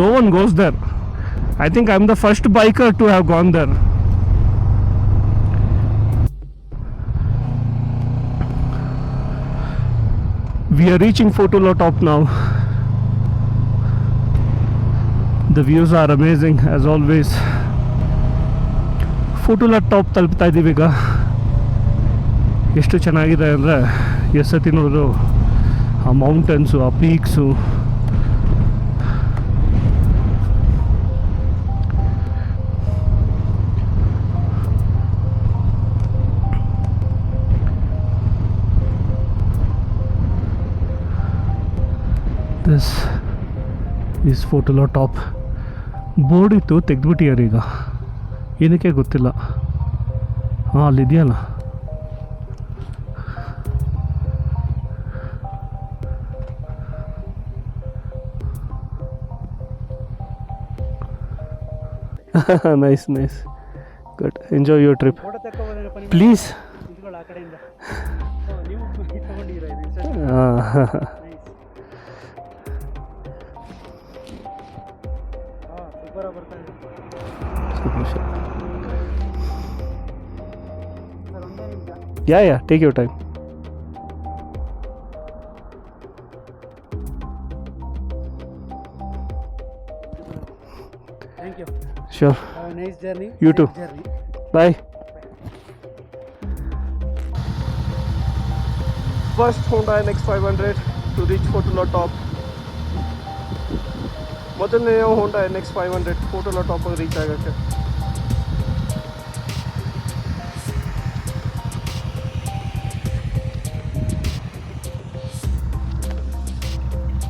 no one goes there. I think I'm the first biker to have gone there. We are reaching Fotula top now. The views are amazing as always. Fotula top ತಲುಪ್ತಾ ಇದ್ದೀವಿ ಈಗ. ಎಷ್ಟು ಚೆನ್ನಾಗಿದೆ ಅಂದರೆ ಎಷ್ಟು ಸತಿ ನೋಡಿದ್ರು ಆ ಮೌಂಟನ್ಸು, ಆ peaks. This is Fotula top. Board ಇತ್ತು, ತೆಗೆದ್ಬಿಟ್ಟಿದ್ದಾರೆ ಈಗ. ಏನಕ್ಕೆ ಗೊತ್ತಿಲ್ಲ. ಹಾಂ, ಅಲ್ಲಿದೆಯಲ್ಲ. Nice nice, good. Enjoy your trip please. Yeah, take your time. Thank you. Sure. Have a nice journey. You too. Bye. First Honda NX500 to reach Fotula top. ಮೊದಲನೇ Honda NX500 Fotula top reach ಆಗೋಕ್ಕೆ.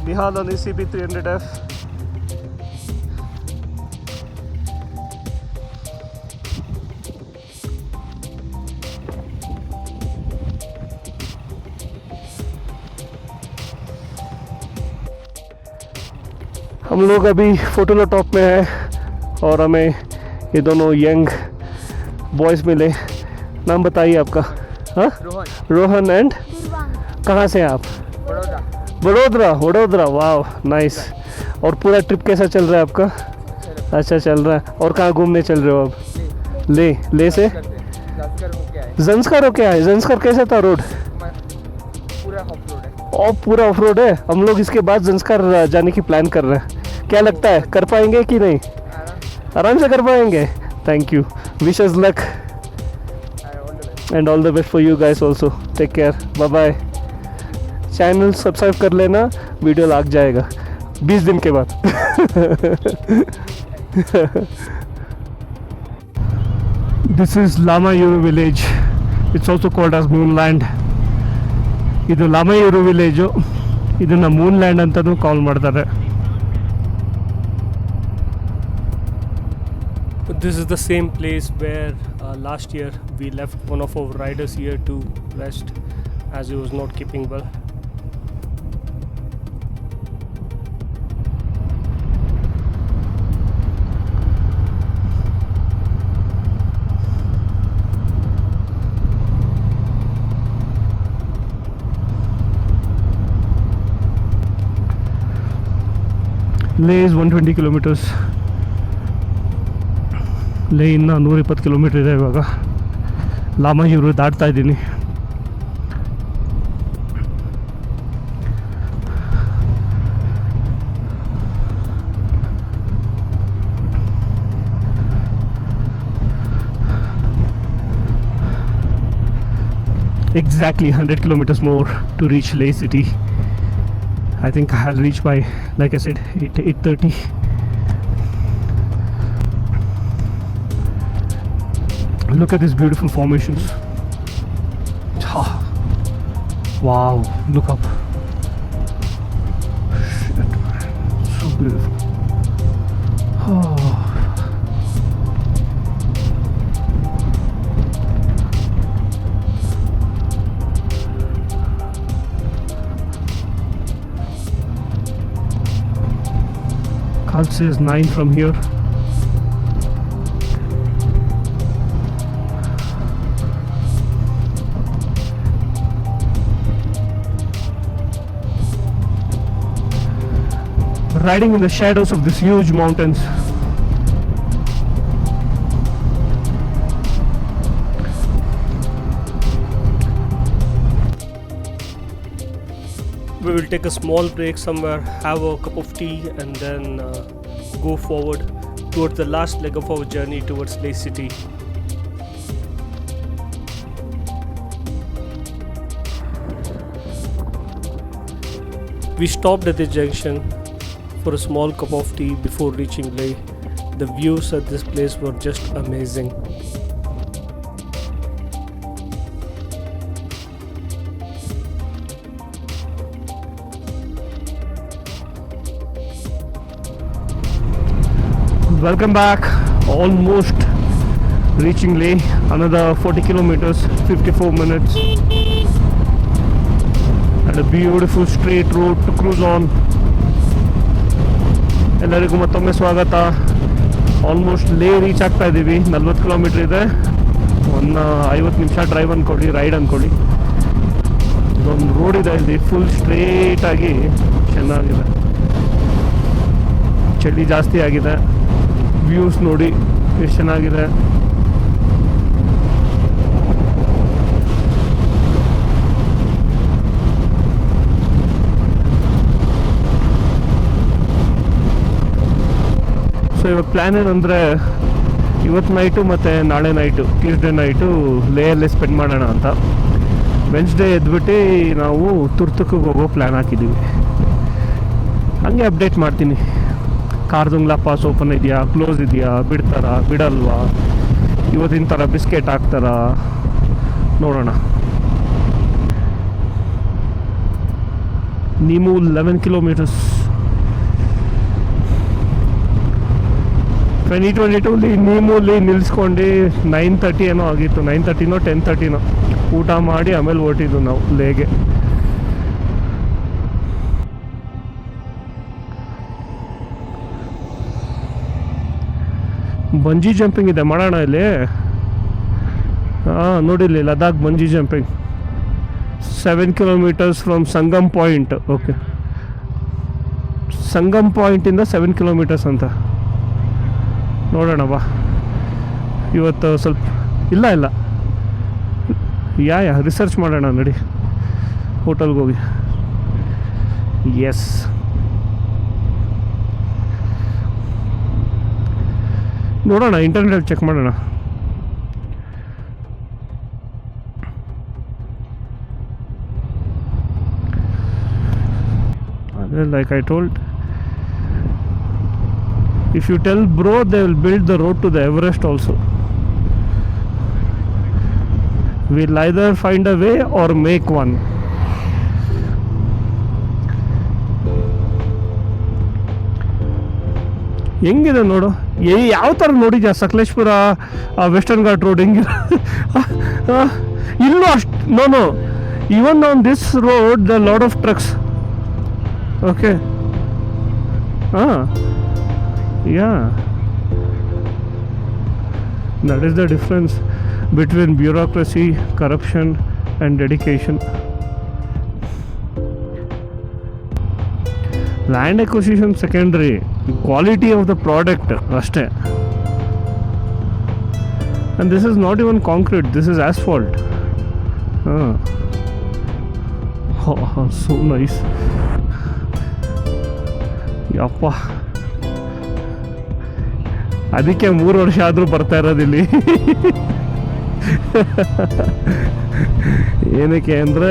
Nihal on CB300F. हम लोग अभी Fotula top में है और हमें ये दोनों यंग बॉयज़ मिले. नाम बताइए आपका. हाँ, रोहन एंड कहाँ से हैं आप? वडोदरा. वाह, नाइस. और पूरा ट्रिप कैसा चल रहा है आपका? अच्छा चल रहा है. और कहाँ घूमने चल रहे हो आप? ले से जंस्कर होके आए. जंस्कर कैसा था रोड? पूरा ऑफ रोड है. हम लोग इसके बाद जंस्कर जाने की प्लान कर रहे हैं. क्या लगता है, कर पाएंगे कि नहीं? आराम से कर पाएंगे. Thank you. Wish us luck and all the best for you guys also. Take care. Bye bye. Channel subscribe कर लेना, वीडियो लग जाएगा 20 दिन के बाद. This is Lamayuru village. It's also called as Moonland. ಇದು ಲಾಮಯೂರು ವಿಲೇಜು. ಇದನ್ನು ಮೂನ್ಲ್ಯಾಂಡ್ ಅಂತಲೂ ಕಾಲ್ ಮಾಡ್ತಾರೆ. This is the same place where last year we left one of our riders here to rest as he was not keeping well. Leh is 120 kilometers. Leh ಇನ್ನು 120 kilometre ಇದೆ. ಇವಾಗ ಲಾಮಯೂರು ದಾಟ್ತಾ ಇದ್ದೀನಿ. Exactly 100 kilometers more to reach Leh city. I think I'll reach by, like I said, 8:30. Look at these beautiful formations. Wow, look up. Shit, man. So beautiful. Card says 9 from here. riding in the shadows of these huge mountains. We will take a small break somewhere, have a cup of tea, and then go forward towards the last leg of our journey towards Leh City. We stopped at the junction for a small cup of tea before reaching Leh. The views at this place were just amazing. Welcome back. Almost reaching Leh. Another 40 kilometers, 54 minutes. And a beautiful straight road to cruise on. ಎಲ್ಲರಿಗೂ ಮತ್ತೊಮ್ಮೆ ಸ್ವಾಗತ. Almost ಲೇ reach ಆಗ್ತಾ ಇದ್ದೀವಿ. 40 kilometre ಇದೆ. ಒಂದು 50 ನಿಮಿಷ drive ಅಂದ್ಕೊಳ್ಳಿ, ರೈಡ್ ಅಂದ್ಕೊಳ್ಳಿ. ಇದೊಂದು ರೋಡ್ ಇದೆ ಇಲ್ಲಿ, ಫುಲ್ ಸ್ಟ್ರೇಟಾಗಿ ಚೆನ್ನಾಗಿದೆ. ಚಳಿ ಜಾಸ್ತಿ ಆಗಿದೆ. ವ್ಯೂಸ್ ನೋಡಿ ಎಷ್ಟು ಚೆನ್ನಾಗಿದೆ. ಸೊ ಇವಾಗ ಪ್ಲ್ಯಾನ್ ಏನಂದರೆ ಇವತ್ತು ನೈಟು ಮತ್ತು ನಾಳೆ ನೈಟು, ಟ್ಯೂಸ್ಡೇ ನೈಟು ಲೇಯಲ್ಲಿ ಸ್ಪೆಂಡ್ ಮಾಡೋಣ ಅಂತ. ವೆನ್ಸ್ಡೇ ಎದ್ಬಿಟ್ಟು ನಾವು ತುರ್ತುಕಿಗೆ ಹೋಗೋ ಪ್ಲ್ಯಾನ್ ಹಾಕಿದ್ದೀವಿ. ಹಾಗೆ ಅಪ್ಡೇಟ್ ಮಾಡ್ತೀನಿ. ಕಾರ್ದುಂಗ್ಲಾ ಪಾಸ್ ಓಪನ್ ಇದೆಯಾ, ಕ್ಲೋಸ್ ಇದೆಯಾ, ಬಿಡ್ತಾರಾ ಬಿಡಲ್ವಾ, ಇವತ್ತಿನ ಥರ ಬಿಸ್ಕೆಟ್ ಹಾಕ್ತಾರಾ ನೋಡೋಣ. ನೀಮು 11 ಕಿಲೋಮೀಟರ್ಸ್. 2022 ನೀಮೂಲಿ ನಿಲ್ಲಿಸ್ಕೊಂಡು 9:30 ಏನೋ ಆಗಿತ್ತು. 9:30ನೋ 10:30ನೋ ಊಟ ಮಾಡಿ ಆಮೇಲೆ ಹೊರಟಿದ್ದು ನಾವು ಲೇಗೆ. ಬಂಜಿ ಜಂಪಿಂಗ್ ಇದೆ, ಮಾಡೋಣ ಇಲ್ಲಿ. ಹಾಂ ನೋಡಿಲ್ಲಿ, Ladakh bungee jumping 7 kilometres from Sangam point. Okay, Sangam ಪಾಯಿಂಟಿಂದ 7 ಕಿಲೋಮೀಟರ್ಸ್ ಅಂತ. ನೋಡೋಣ ಬಾ. ಇವತ್ತು ಸ್ವಲ್ಪ ಇಲ್ಲ ರಿಸರ್ಚ್ ಮಾಡೋಣ ನಡಿ, ಹೋಟೆಲ್ಗೆ ಹೋಗಿ. ಎಸ್, ನೋಡೋಣ, ಇಂಟರ್ನೆಟಲ್ಲಿ ಚೆಕ್ ಮಾಡೋಣ. ಅದೇ like I told, if you tell bro, they will build the road to the Everest also. We'll either find a way or make one. ಹೆಂಗಿದೆ ನೋಡು, ಯಾವ ಥರ ನೋಡಿದ್ಯಾ ಸಕಲೇಶ್ಪುರ ವೆಸ್ಟರ್ನ್ ಘಾಟ್ ರೋಡ್ ಹೆಂಗಿದೆ? ಇಲ್ಲೂ ಅಷ್ಟು no even on this road the lot of trucks. Okay, ಹಾಂ, yeah, that is the difference between bureaucracy, corruption and dedication. Land acquisition secondary, quality of the product ashte. And this is not even concrete, this is asphalt. Oh, so nice. Yappa, ಅದಕ್ಕೆ 3 ವರ್ಷ ಆದರೂ ಬರ್ತಾ ಇರೋದಿಲ್ಲಿ. ಏನಕ್ಕೆ ಅಂದರೆ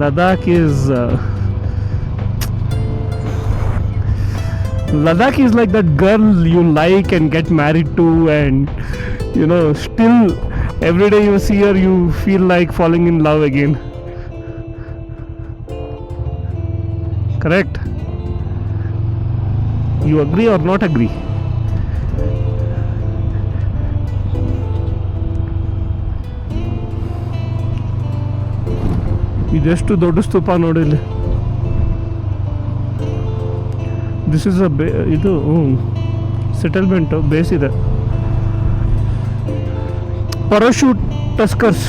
Ladakh is like that girl you like and get married to, and you know still every day you see her you feel like falling in love again. Correct? You agree or not agree? ಇದೆಷ್ಟು ದೊಡ್ಡ ಸ್ತೂಪ ನೋಡಿಲ್ಲಿ. This is ಇದು settlement, base ಇದೆ. Parachute tuskers.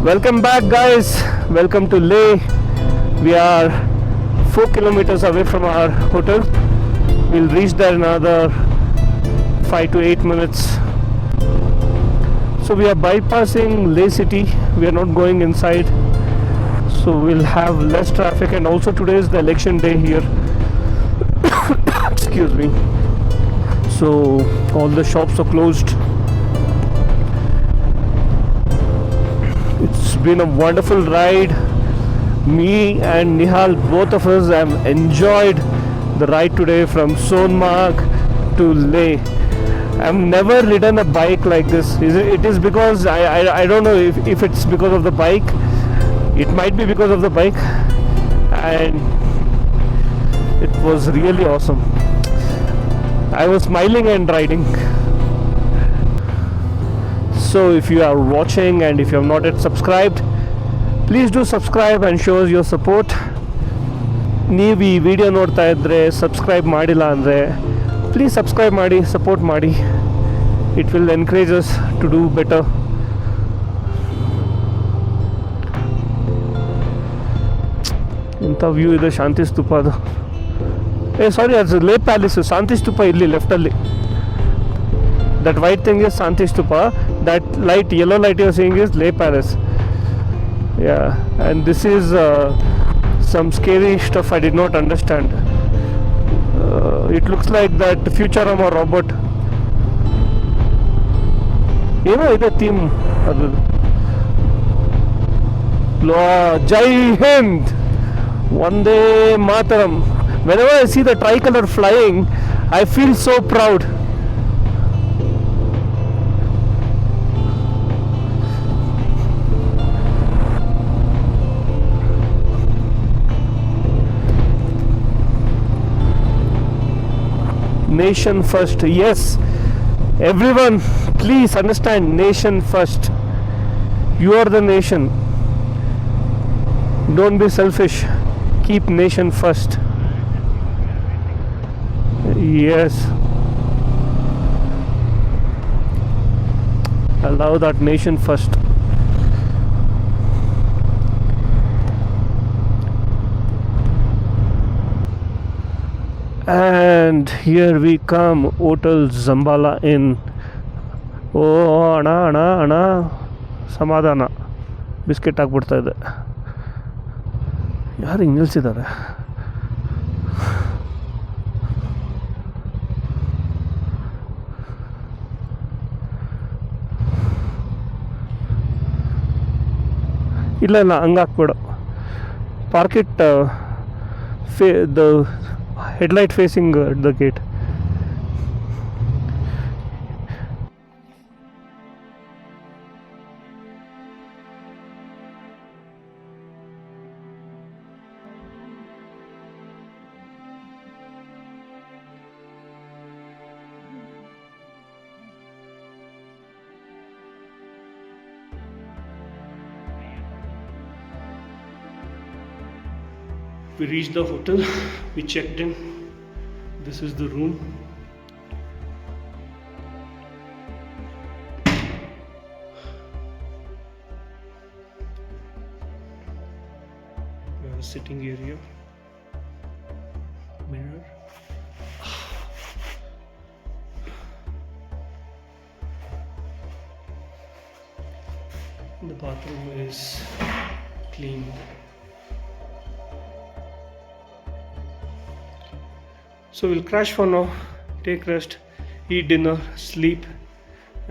Welcome back, guys. Welcome to Leh. We are 4 kilometers away from our hotel. We'll reach there in another 5 to 8 minutes. So we are bypassing Leh city. We are not going inside. So we'll have less traffic, and also today is the election day here. Excuse me. So all the shops are closed. It's been a wonderful ride. Me and Nihal, both of us, have enjoyed the ride today from Sonamarg to Leh. I've never ridden a bike like this. It is because I don't know if it's because of the bike. It might be because of the bike, and it was really awesome. I was smiling and riding. So if you are watching and if you have not yet subscribed, please do subscribe and show us your support. ನೀವು ಈ video ನೋಡ್ತಾ ಇದ್ದರೆ subscribe ಮಾಡಿಲ್ಲ ಅಂದರೆ please subscribe ಮಾಡಿ, support ಮಾಡಿ. It will encourage us to do better. ಇಂಥ view ಇದೆ ಶಾಂತಿ ಸ್ತೂಪ. ಅದು ಸಾರಿ, ಅದು ಲೇ ಪ್ಯಾಲೇಸು. ಶಾಂತಿ ಸ್ತೂಪ ಇಲ್ಲಿ ಲೆಫ್ಟಲ್ಲಿ. That white thing is Shanti Stupa. That light, yellow light you're seeing is Leh Palace. Yeah, and this is some scary stuff I did not understand. It looks like that Futurama robot. ಏನೋ ಇದೆ theme ಅದು. Jai Hind, Vande Mataram. Whenever I see the tricolor flying, I feel so proud. Nation first. Yes, everyone, please understand, nation first. You are the nation. Don't be selfish. Keep nation first. Yes, allow that nation first. And here we come, Hotel Zambala Inn. Oh, ಅಣ್ಣ ಸಮಾಧಾನ. Biscuit ಹಾಕ್ಬಿಡ್ತಾ ಇದೆ. ಯಾರು ಹಿಂಗೆ ನಿಲ್ಸಿದ್ದಾರೆ? ಇಲ್ಲ ಹಂಗೆ ಹಾಕ್ಬೇಡ. Park it the headlight facing the gate. We reached the hotel, we checked in. This is the room. We have a sitting area, mirror. The bathroom is clean. So we'll crash for now, take rest, eat dinner, sleep,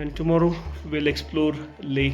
and tomorrow we'll explore Leh.